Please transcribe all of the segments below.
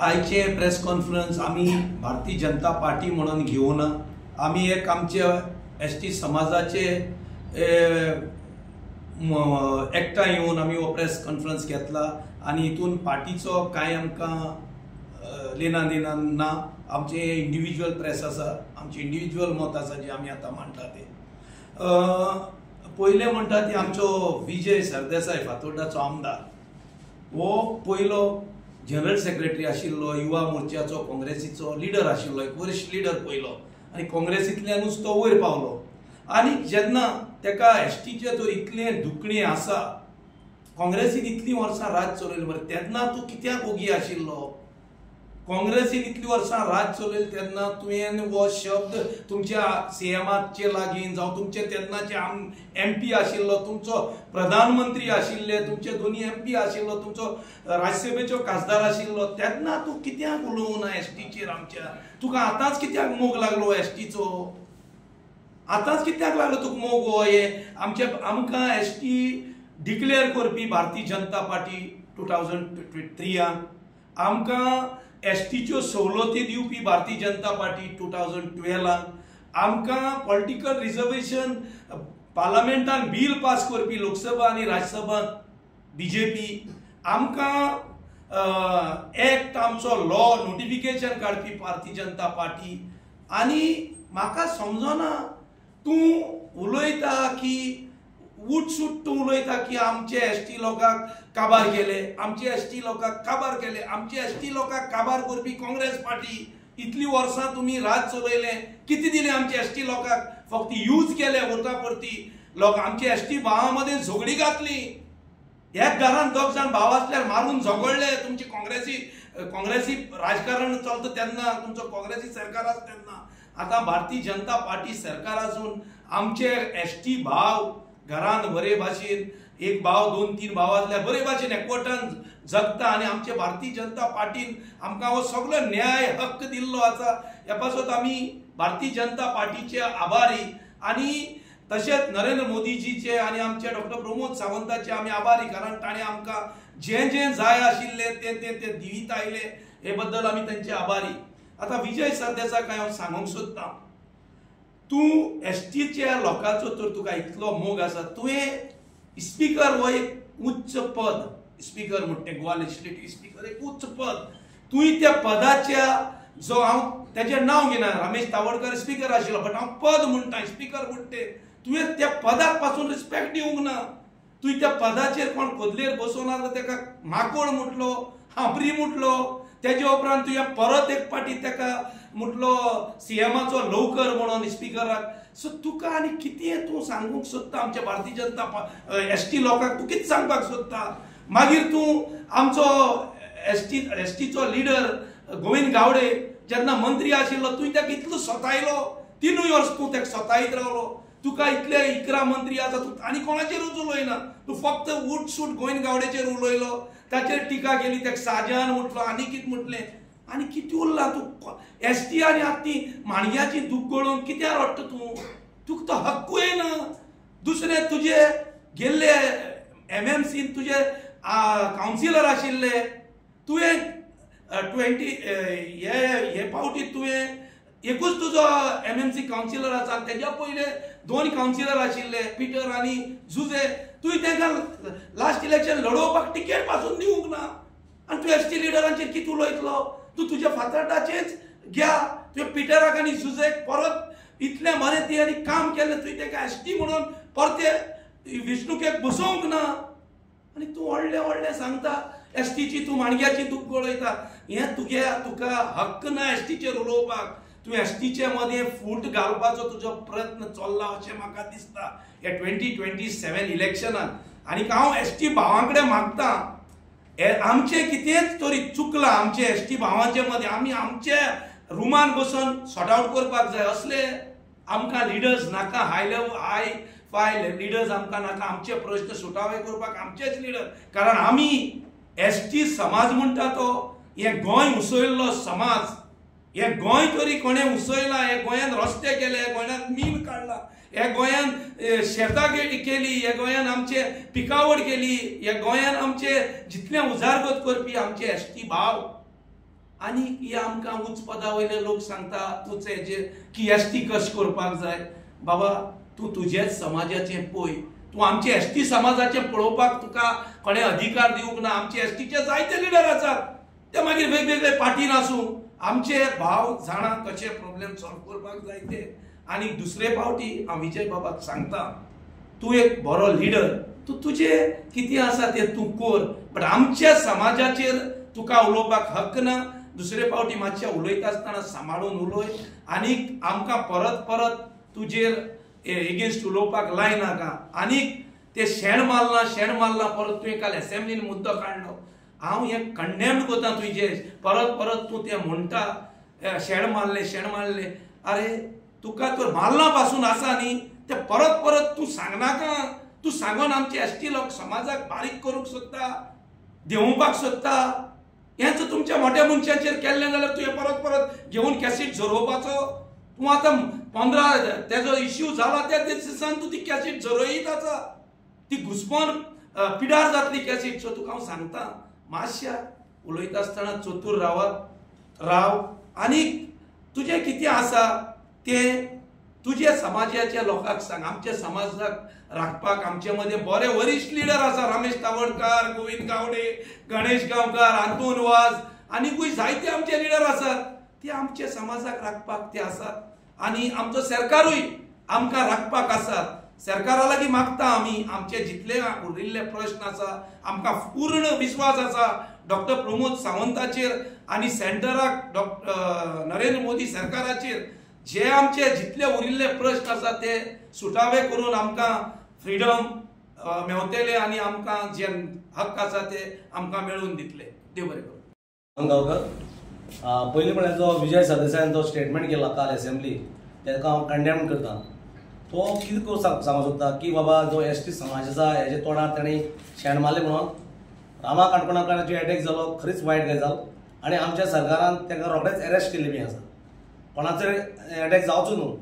आयचे press conference आम्ही Bharatiya Janata party म्हणून घेऊना, आम्ही एक आमचे एसटी समाजाचे एकठांय येऊन आम्ही हो प्रेस कॉन्फरन्स घेतला आणि इतून पार्टीचो काय आमकां लेना देना ना. आमचे इंडिव्हिज्युअल प्रेस आसा, आमचे इंडिव्हिज्युअल मत आसा जे आमी आतां मांडटा ते. पयले म्हणटा ती आमचो विजय सरदेसाय फातोर्डाचो आमदार हो पयलो जनरल सेक्रेटरी आशिल्लो, युवा मोर्चाचो काँग्रेसीचो लिडर आशिल्लो, एक वरिश्ठ लिडर पयलो आनी काँग्रेसींतल्यानूच तो वयर पावलो. आनी जेन्ना तेका एसटीचे जर इतलें दुखणें आसा, काँग्रेसीन इतलीं वर्सां राज चलयलें मरे, तेन्ना तूं कित्याक ओगी आशिल्लो? काँग्रेसीन इतलीं वर्सां राज चलयलें तेन्ना तुवें हो शब्द तुमच्या सीएमाचे लागीं जावं तुमचे तेन्नाचे MP आशिल्लो, तुमचो प्रधानमंत्री आशिल्ले, तुमचे दोनी MP आशिल्लो, तुमचो राज्यसभेचो खासदार आशिल्लो, तेन्ना तूं कित्याक उलोवं ना एसटीचेर आमच्या? तुका आतांच कित्याक मोग लागलो एसटीचो? आतांच कित्याक लागलो तुका मोग हो? आमकां एसटी डिक्लेअर करपी भारतीय जनता पार्टी 2003 आमकां एसटीच्यो सवलती दिवपी भारतीय जनता पार्टी 2012 आमकां पॉलिटिकल रिजर्वेशन पार्लमेंटान बिल पास करपी लोकसभा आनी राज्यसभा बीजेपी आमकां एक्ट आमचो लॉ नोटिफिकेशन काडपी भारतीय जनता पार्टी. आनी म्हाका समजना तूं उलयता की उठसूट तूं उलयता की आमचे एसटी लोकांक काबार केले, आमचे एसटी लोकांक काबार केले, आमचे एसटी लोकांक काबार करपी काँग्रेस पार्टी. इतलीं वर्सां तुमी राज चलयलें, कितें दिलें आमच्या एसटी लोकांक? फक्त यूज केले वोटा परती. लोक आमचे एसटी भावां मदें झगडी घातली, एक घरान दोग जाण भाव आसल्यार मारून झगडले. तुमची काँग्रेसी राजकारण चलता तेन्ना, तुमचो काँग्रेसी सरकार आसा तेन्ना. आतां भारतीय जनता पार्टी सरकार आसून आमचे एसटी भाव घरान बरे भाशेन, एक भाव 2-3 भाव आसल्यार बरे भाशेन एकवटान जगता आनी आमचे भारतीय जनता पार्टीन आमकां हो सगळो न्याय हक्क दिल्लो आसा. ह्या पासत आमी भारतीय जनता पार्टीचे आभारी आनी तशेंच नरेंद्र मोदीजीचे आनी आमचे डॉक्टर प्रमोद सावंताचे आमी आभारी, कारण ताणें आमकां जें जाय आशिल्लें ते दिवीत आयले, हे बद्दल आमी तांचे आभारी. आतां विजय सरदेसायाक हांव सांगूंक सोदतां, तूं एसटीच्या लोकांचो तर तुका इतलो मोग आसा, तुवें स्पीकर हो एक उच्च पद, स्पीकर म्हणटा गोवा लेजिस्लेटिव्ह स्पीकर एक उच्च पद, तुवें त्या पदाच्या जो हांव तेजें नांव घेना, रमेश तावडकर स्पीकर आशिल्लो, बट हांव पद म्हणटा स्पीकर म्हणटे, तुवें त्या पदाक पासून रिस्पेक्ट दिवंक ना. तुवें त्या पदाचेर कोण खोदलेर बसोवन आसलो तेका माकोड म्हटलो, हांबरी म्हटलो, तेजे उपरांत तुवें परत एक पाटी तेका म्हटलो सीएमाचो लवकर म्हणून स्पीकराक. सो तुका आनी कितें तूं सांगूंक सोदता आमच्या भारतीय जनता एसटी लोकांक? तूं कितें सांगपाक सोदता? मागीर तूं आमचो एसटीचो लिडर गोविंद गावडे जेन्ना मंत्री आशिल्लो, तुवें ताका इतलो सतायलो, 3 वर्स तूं ताका सतायत रावलो. तुका इतले 11 मंत्री आसा, तूं आनी कोणाचेरूच उलयना, तूं फक्त उठसूट गोविंद गावडेचेर उलयलो, ताचेर टिका केली, ताका शाहजहान म्हटलो, आनी कितें म्हटलें, आनी कितें उरला? तूं एसटी आनी आतां माणग्याची दूख गळोवन कित्याक रडटा तूं? तुका तो हक्कूय ना. दुसरे तुजे गेल्ले MMCन तुजे कावन्सिलर आशिल्ले, तुवें 20 हे फावटी तुवें एकूच तुजो MMC कावन्सिलर आसा, तेज्या पयले 2 कावन्सिलर आशिल्ले, पिटर आनी जुजे, तुवें तांकां लास्ट इलेक्शन लडोवपाक टिकेट पासून दिवंक ना. आनी तूं एसटी लिडरांचेर कितें उलयतलो? तूं तुज्या फातर्डाचेच घ्या. तुवें पिटराक आनी जुजेक परत इतलें बरें तेणी काम केलें, तुवें ताका एसटी म्हणून परते वेंचणुकेक बसोवंक ना. आनी तूं व्हडलें सांगता एसटीची, तूं माणग्याची दूख गळयता. हें तुका हक्क ना एसटीचेर उलोवपाक. तूं एसटीचे मदें फूट घालपाचो तुजो प्रयत्न चल्ला अशें म्हाका दिसता ह्या 2027 इलेक्शनाक. आनी हांव एसटी भावां कडेन मागतां, आमचें कितेंच तरी चुकलां आमचे एसटी भावांचे मदें, आमी आमचे रुमान बसून सॉर्ट आउट करपाक जाय. असले आमकां लिडर्स नाका, हाय फाय लिडर्स आमकां नाका. आमचे प्रश्न सुटावे करपाक आमचेच लिडर, कारण आमी एसटी समाज म्हणटा तो हे गोंय उसयल्लो समाज. हे गोंय तरी कोणें उसयला? हे गोंयान रस्ते केले, हे गोंयान मील काडला, ह्या गोंयान शेतां केली, ह्या गोंयान आमचे पिकावड केली, ह्या गोंयान आमचे जितले उजारगत करपी आमचे एसटी भाव आनी हे आमकां उच्च पदा वयले लोक सांगता उच्च हेजेर की एसटी कश करपाक जाय. बाबा तूं तुजेच समाजाचें पळय, तूं आमचे एसटी समाजाचें पळोवपाक तुका कोणे अधिकार दिवंक ना. आमचे एसटीचे जायते लिडर आसात, ते मागीर वेगवेगळे पार्टीन आसूं, आमचे भाव जाणा कशे प्रॉब्लेम सॉल्व करपाक जाय ते. आनी दुसरे फावटी हांव विजय बाबाक सांगता, तूं एक बरो लिडर, तूं तुजें कितें आसा तें तूं कर, बट आमच्या समाजाचेर तुका उलोवपाक हक्क ना. दुसरे फावटी मातशें उलयता आसतना सांबाळून उलय, आनीक आमकां परत परत तुजेर एगेन्स्ट उलोवपाक लायनाका. आनीक ते शेण मारला परत तुवें काल असेंब्लीन मुद्दो काडलो. हांव हें कंडेम्ड कोता तुजें, परत परत तूं तें म्हणटा शेण मारले. अरे तुका तर मारला पासून आसा न्ही, ते परत परत तूं सांगनाका. तूं सांगून आमचे एसटी लोक समाजाक बारीक करूंक सोदता, देंवोवपाक सोदता. हेंच तुमच्या मोठ्या मनशाचेर केल्लें जाल्यार तुवें परत परत घेवन कॅसेट झरोवपाचो. तूं आतां 15 तेजो इश्यू जाला त्या दिसान तूं ती कॅसेट झरोयत आसा, ती घुसपोन पिडार जातली कॅसेट. सो तुका हांव सांगता, मातशा उलयता आसतना चतूर राव. आनीक तुजें कितें आसा तें तुज्या समाजाच्या लोकांक सांग. आमच्या समाजाक राखपाक आमचे मदें बरे वरिश्ठ लिडर आसा, रमेश तावडकार, गोविंद गावडे, गणेश गांवकार, आंतून वाज, आनीकूय जायते आमचे लिडर आसात. ते आमच्या समाजाक राखपाक ते आसात. आनी आमचो सरकारूय आमकां राखपाक आसात. सरकारा लागीं मागता आमी, आमचे जितले उरिल्ले प्रश्न आसा आमकां पूर्ण विश्वास आसा डॉक्टर प्रमोद सावंताचेर आनी सेंटराक नरेंद्र मोदी सरकाराचेर. जे आमचे जितले उरिल्ले प्रश्न आसा ते सुटावे करून आमकां फ्रीडम मेवतले आनी आमकां जे हक्क आसा ते आमकां मेळून दितले. देव बरें करूं. गांवकर पयलीं म्हळ्यार जो विजय सरदेसायान जो स्टेटमेंट केला काल असेंब्ली, ताका हांव कंडेम करता. तो कितें करून सांगूंक सोदता की बाबा जो एसटी समाज आसा हेजे तोंडार ताणें शेण मारलें म्हणून रामा काणकोणकाराचो अटॅक जालो, खरीच वायट गजाल. आनी आमच्या सरकारान ताका रोखडेंच अरेस्ट केल्लें बी आसा. कोणाचो अटॅक जावचो न्हू,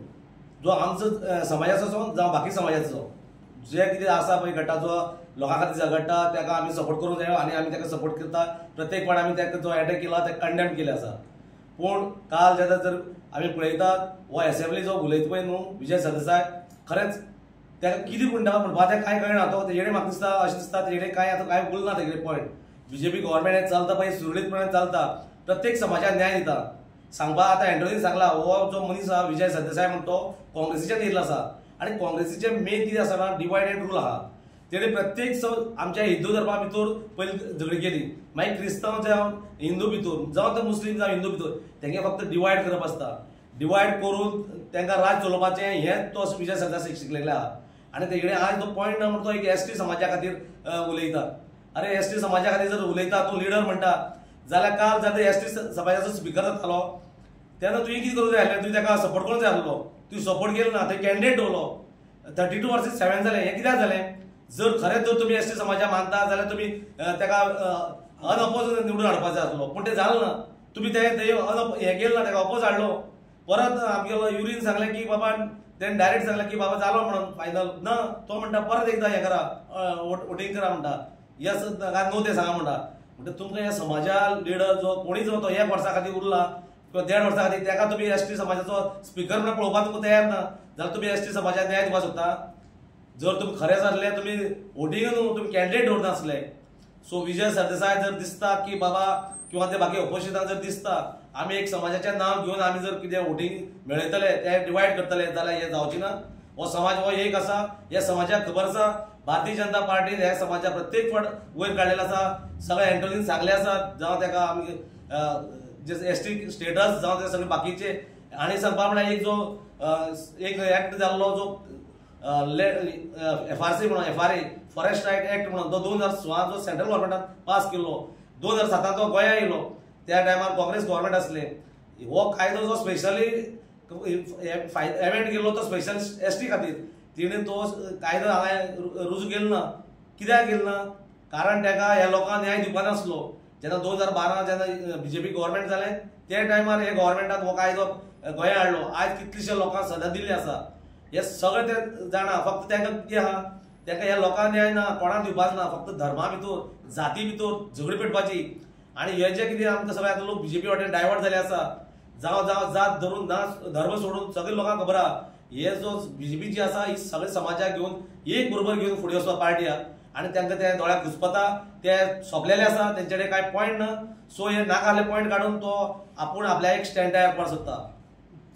जो आमचो समाजाचो जावं बाकी समाजाचो जे कितें आसा पळय घडटा, जो लोकां खातीर घडटा ताका आमी सपोर्ट करूंक जाय आनी आमी ताका सपोर्ट करता. प्रत्येक फावट आमी ताका जो अटॅक केला ते कंडेम केले आसा. पूण काल जेन्ना जर आमी पळयतात हो असेंब्ली जो उलयता पळय न्हू विजय सरदेसाय, खरेंच ताका कितें म्हणटा तें कांय कळना. तो तेजेडे म्हाका दिसता अशें दिसता तेजेडे कांय उरना तेजेडे पॉयंट. बीजेपी गव्हर्मेंट हें चलता पळय सुरळीतपणान चलता, प्रत्येक समाजाक न्याय दिता. सांगपा आतां एंड्रोईन सांगला हो जो मनीस आहा विजय सरदेसाय म्हणटा तो काँग्रेसीच्यान येयल्लो आसा. आनी काँग्रेसीचे मेन कितें आसा ना, डिवायड एंड रूल आहा. तेणे प्रत्येक आमच्या हिंदू धर्मा भितर पयलीं झगडी केली, मागीर क्रिस्तांव जावं हिंदू भितर जावं ते मुस्लीम जावं हिंदू भितर तेंगे फक्त डिवायड करप आसता. डिवायड करून तांकां राज चलोवपाचें हें तो विजय सरदेसाय शिकलेले आहा. आनी तेजे कडेन आज तो पॉयंट ना म्हणटा तो एक एसटी समाजा खातीर उलयता. अरे एसटी समाजा खातीर जर उलयता तूं लिडर म्हणटा जाल्यार काल जाल्यार एसटी समाजाचो स्पिकर जातालो तेन्ना तुवें कितें करूंक जाय आसलें, तुवें ताका सपोर्ट करूंक जाय आसलो. तुवें सपोर्ट केलो ना, थंय कॅन्डिडेट दवरलो. 32 वर्सेस 7 जालें. हें कित्याक जालें? जर खरेंच जर तुमी एसटी समाजा मानता जाल्यार तुमी ताका अनअपोज निवडून हाडपाक जाय आसलो. पूण तें जालें ना. तुमी तें हें केलें ना, ताका अपोज हाडलो. परत आमगेलो युरीन सांगलें की बाबा तेणें डायरेक्ट सांगलें की बाबा जालो म्हणून फायनल ना. तो म्हणटा परत एकदां हें करा, वोटींग करा म्हणटा, यस नो ते सांगा म्हणटा. म्हणजे तुमकां ह्या समाजा लिडर जो कोणी जो तो 1 वर्सा खातीर उरला किंवा 1.5 वर्सा खातीर ताका तुमी एसटी समाजाचो स्पिकर म्हणून पळोवपाक तुमकां तयार ना जाल्यार तुमी एसटी समाजाक न्याय दिवपाक सोदता. जर तुमी खरें जाल्ले तुमी वोटींग न्हू तुमी कॅन्डिडेट दवरनासले. सो विजय सरदेसाय जर दिसता की बाबा किंवा ते बाकी ऑपोजिशनाक जर दिसता आमी एक समाजाचें नांव घेवन आमी जर कितें वोटींग मेळयतले ते डिवायड करतले जाल्यार हें जावचें ना. हो समाज हो एक आसा, ह्या समाजाक खबर आसा. भारतीय जनता पार्टीन ह्या समाजा प्रत्येक फावट वयर काडलेलो आसा. सगळे एंट्रोनीन सांगले आसात जावं ताका आमी जे एसटी स्टेटस जावं ते सगळे बाकीचे. आनी सांगपा म्हळ्यार एक जो एक एक्ट जाल्लो जो FRC म्हणून FRA फॉरेस्ट रायट एक्ट म्हणून तो 2016 जो सेंट्रल गव्हर्मेंटान पास केल्लो, 2007 तो गोंया येयलो. त्या टायमार काँग्रेस गव्हर्मेंट आसले. हो कायदो जो स्पेशली एमेंड केल्लो तो स्पेशल एसटी खातीर तिणें तो कायदो हांगा रुजू केलो ना. कित्याक केलो ना? कारण ताका ह्या लोकांक न्याय दिवपा नासलो. जेन्ना 2012 जेन्ना बीजेपी गव्हर्मेंट जालें त्या टायमार हे गव्हर्मेंटान हो कायदो गोंया हाडलो. आयज कितलेशे लोकांक सजा दिल्ली आसा. हे सगळे ते जाणा. फक्त तांकां कितें आहा, तांकां ह्या लोकांक न्याय ना, कोणाक दिवपाक ना. फक्त धर्मा भितर जाती भितर झगडी पेटपाची. आणि हे जे कितें आमकां सगळे आतां लोक बीजेपी वाटेन डायवर्ट जाले आसा, जावं जात धरून ना धर्म सोडून सगळे लोकांक खबर आहा हे जो बीजेपी जी आसा ही सगळे समाजाक घेवन एक बरोबर घेवन फुडें वचपा पार्टी आहा आणि तांकां ते दोळ्याक घुसपता ते सोंपलेले आसा, तेंचे कडेन कांय पॉयंट ना. सो हे नाकाले पॉयंट काडून तो आपूण आपल्या एक स्टँड तयार करपाक सोदता.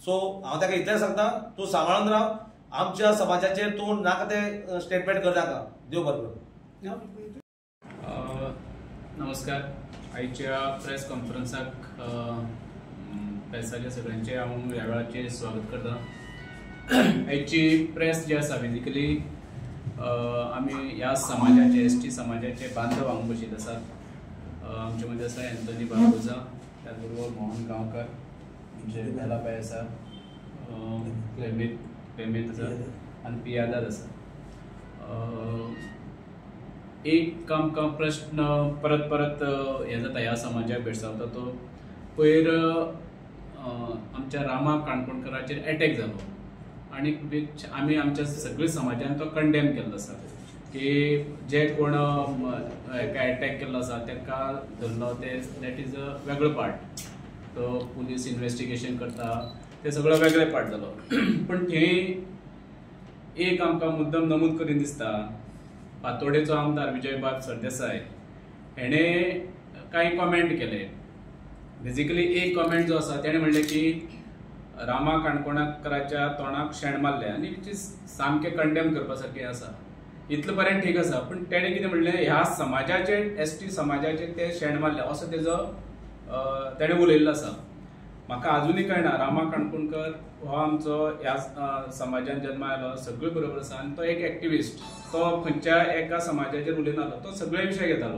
सो हांव ताका इतलें सांगता, तूं सांबाळून राव, आमच्या समाजाचेर तूं नाका ते स्टेटमेंट कर नाका. देव बरें. नमस्कार. आयच्या प्रेस कॉन्फरन्साक प्रेसाच्या सगळ्यांचे हांव ह्या वेळाचेर स्वागत करता. आयची प्रेस जी आसा बेजिकली आमी ह्या समाजाचे एसटी समाजाचे बांधव हांगा बशीत आसात. आमचे मदीं आसा एंथनी बार्बोजा, त्याच बरोबर मोहन गांवकार, आमचे बेलाबाई आसा, क्लेमेंत आसा आनी पियादाद आसा. एक आमकां प्रश्न परत परत हे जाता ह्या समाजाक भेडसावता तो पयर आमच्या रामा काणकोणकराचेर अटॅक जालो आनी आमी आमच्या सगळ्या समाजान तो कंडेम केल्लो आसा की जे कोण हेका अटॅक केल्लो आसा ताका धरलो ते दॅट इज अ वेगळो पार्ट. तो पुलीस इन्वेस्टिगेशन करता ते सगळो वेगळे पार्ट जालो. पण थंय एक आमकां मुद्दम नमूद करून दिसता, फातोडेचो आमदार विजयबाब सरदेसाय हेणे कांय कॉमेंट केले. बेजिकली एक कॉमेंट जो आसा तेणे म्हणले की रामा काणकोणकराच्या तोंडाक शेण मारले आनी विच इज सामकें कंडेम करपा सारकें आसा. इतलें बरें ठीक आसा, पण तेणे कितें म्हणलें ह्या समाजाचे एसटी समाजाचे ते शेण मारले असो तेजो तेणे उलयल्लो आसा. म्हाका अजुनूय कळना, रामा काणकोणकर हो आमचो ह्या समाजान जल्मा आयलो, सगळे बरोबर आसा आनी तो एक एक्टिविस्ट. तो खंयच्या एका समाजाचेर उलयनालो, तो सगळे विशय घेतालो.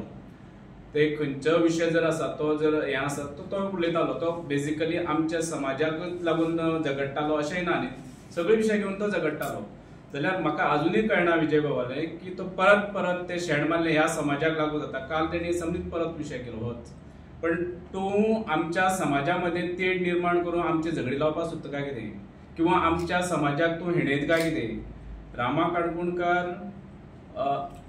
ते खंयचो विशय जर आसा तो जर हे आसा तो उलयतालो. तो बेजिकली आमच्या समाजाकूच लागून झगडटालो अशेंय ना न्ही, सगळे विशय घेवन तो झगडटालो. जाल्यार म्हाका अजुनूय कळना विजय बाबाले की तो परत परत ते शेण मारले ह्या समाजाक लागू जाता. काल तेणी समजीत परत विशय केलो होच. पण तूं आमच्या समाजामध्ये तेड निर्माण करून आमचे झगडी लावपाक सोदता काय कितें, किंवा आमच्या समाजाक तूं हिणयता काय कितें? रामा काणकोणकर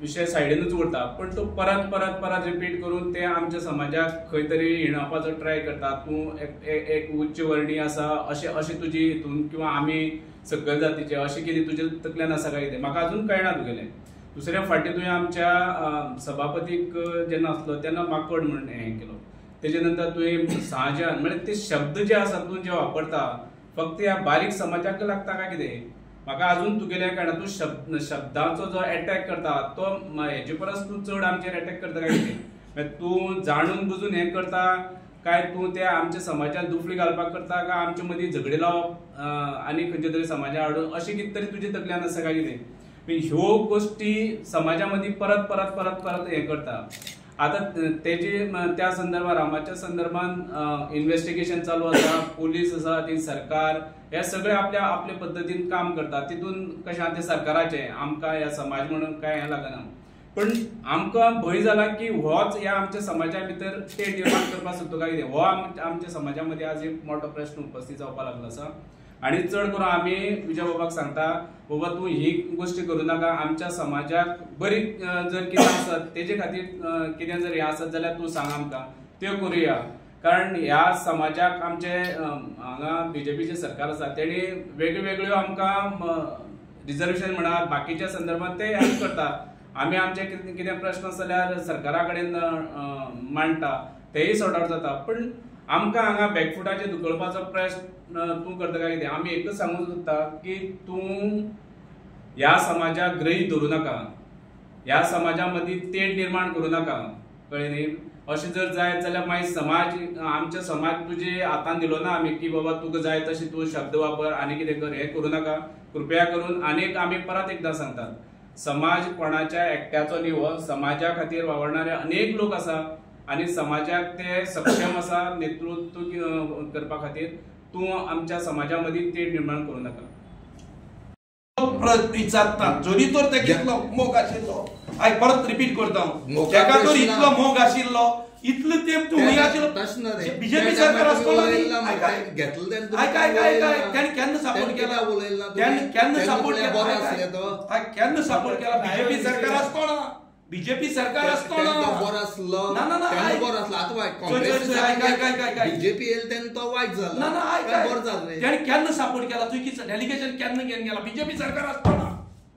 विषय सायडीनूच उरता, पण तो परत परत परत रिपीट करून ते आमच्या समाजाक खंय तरी हिणवपाचो ट्राय करता. तूं एक उच्च वर्णी आसा अशें तुजी हितून, किंवा आमी सकयल जातीचे अशें कितें तुजे तकल्यान आसा काय कितें म्हाका अजून कळना तुगेलें. दुसऱ्या फावटी तुवें आमच्या सभापतीक जेन्ना आसलो तेन्ना माकड म्हणून हें केलो. तेजे नंतर तुवें सहजान म्हणजे ते शब्द जे आसा तूं जे वापरता फक्त ह्या बारीक समाजाक लागता काय कितें म्हाका अजून तुगेलें कळना. तूं शब्दाचो जो अटॅक करता तो हेजे परस तूं चड आमचेर अटॅक करता काय कितें? तूं जाणून बुजून हें करता काय तूं त्या आमच्या समाजात दुफळी घालपाक करता काय आमचे मदीं झगडी लावप आनी खंयच्या तरी समाजा हाडून अशें कितें तरी तुजे तकल्यान आसा काय कितें? ह्यो गोश्टी समाजा मदीं परत परत परत परत हें करता. आता तेजी त्या संदर्भात रामाच्या संदर्भात इन्व्हेस्टिगेशन चालू आसा, पोलीस आसा, ती सरकार हे सगळे आपल्या आपल्या पद्धतीन काम करतात. तितून कशें ते सरकाराचे आमकां ह्या समाज म्हणून काय हें लागना. पण आमकां भंय जाला की होच ह्या आमच्या समाजा भितर ते निर्माण करपाक सोदता काय कितें? हो आमच्या समाजा मदीं आज एक मोठो प्रश्न उपस्थित जावपाक लागलो आसा. आणि चड करून आमी विजय बाबाक सांगता, बाबा तूं ही गोश्टी करूं नाका. आमच्या समाजाक बरी जर कितें आसत तेजे खातीर कितें जर हें आसत जाल्यार तूं सांग आमकां, त्यो करुया. कारण ह्या समाजाक आमचे हांगा बीजेपीचे सरकार आसा तेणी वेगळ्यो आमकां रिजर्वेशन म्हणा बाकीच्या संदर्भात ते हेल्प करता. आमी आमचे कितें प्रश्न आसा जाल्यार सरकारा कडेन मांडटा, तेय सॉर्ट आउट जाता. पण आमकां हांगा बॅकफुटाचेर धुकळपाचो प्रयत्न तूं करता काय कितें? आमी एकच सांगूंक सोदता की तूं ह्या समाजाक गृहीत धरूं नाका, ह्या समाजा मदीं तेड निर्माण करूं नाका, कळ्ळें न्ही? अशें जर जायत जाल्यार मागीर समाज आमचे समाज तुजे हातान दिलो ना आमी की बाबा तुका जाय तशें तूं शब्द वापर आनी कितें कर, हें करूं नाका कृपया करून. आनीक आमी परत एकदां सांगतात, समाज कोणाच्या एकट्याचो न्ही, हो समाजा खातीर वावरणारे अनेक लोक आसा आनी समाजाक ते सक्षम आसा नेतृत्व करपा खातीर. तूं आमच्या समाजा मदीं तेड निर्माण करूं नाका. विचारता जरी तर ते कितलो मोग आशिल्लो, हांव परत रिपीट करता, ताका तर इतलो मोग आशिल्लो, इतलो तेंप तूं हुंय आशिल्लो, बीजेपी सरकार आसतलो केन्ना सपोर्ट केला, केन्ना सपोर्ट केला बीजेपी सरकार आसतलो. बीजेपी सरकार आसतना बरो आसलो ना ना ना तेन्ना बरो आसलो आतां काँग्रेस बीजेपी येयलो तेन्ना तो वायट ना जालो ना काय बरो जालो रे त्याने केन्ना सपोर्ट केला तू कितें डेलिगेशन केन्ना घेवन गेला बीजेपी सरकार आसतना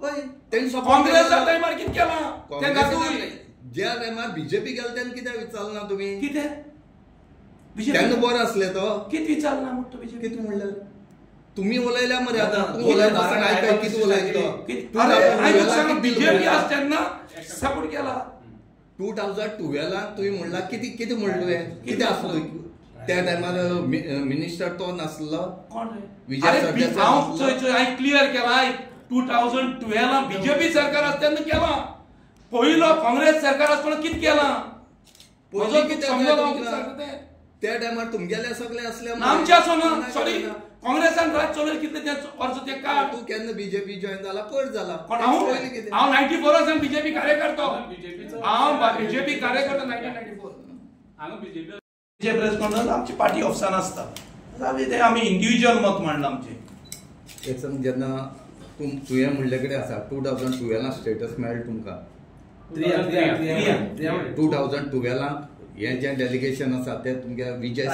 होय तेणी सपोर्ट काँग्रेसच्या टायमार कितें केला ते दाखय ज्या टायमार बीजेपी गेलो तेन्ना कित्याक विचारलो ना तुमी कितें तेन्ना बरो आसले तो कितें विचारला म्हणटा बीजेपी कितें म्हणल्यार तुम्ही उलयल्या मरे आतां तूं उलयता आसतना आयकाय कितें उलयता अरे बीजेपी आस तेन्ना सपोर्ट केला 2012 तुम्ही म्हणला कितें म्हणलें कितें आसलो त्या टायमार मिनिस्टर तो नासलो कोण रे विजय सरदेसाय हांव चोय हांवें क्लियर केला 2012 बीजेपी सरकार आस तेन्ना केला पयलो काँग्रेस सरकार आसतना कितें केला पयलीं कितें समजलो त्या टायमार तुमगेले सगळे असले आमच्या सोना सॉरी काँग्रेसान राज चलयलें कितलें वर्स ते काळ तू केन्ना बीजेपी जॉइन जाला पयर जाला पण हांव 94 सावन बीजेपी कार्यकर्तो हांव बीजेपी कार्यकर्तो 1994 हांगा बीजेपी जे प्रेस कॉन्फरन्स आमची पार्टी ऑफिसान आसता आमी इंडिव्हिज्युअल मत मांडलां आमचें एक सांग जेन्ना तुवें म्हणले कडेन आसा 2012 स्टेटस मेळ्ळें तुमकां 2012 2012 हें जें डेलिगेशन आसा तें तुमगे विजय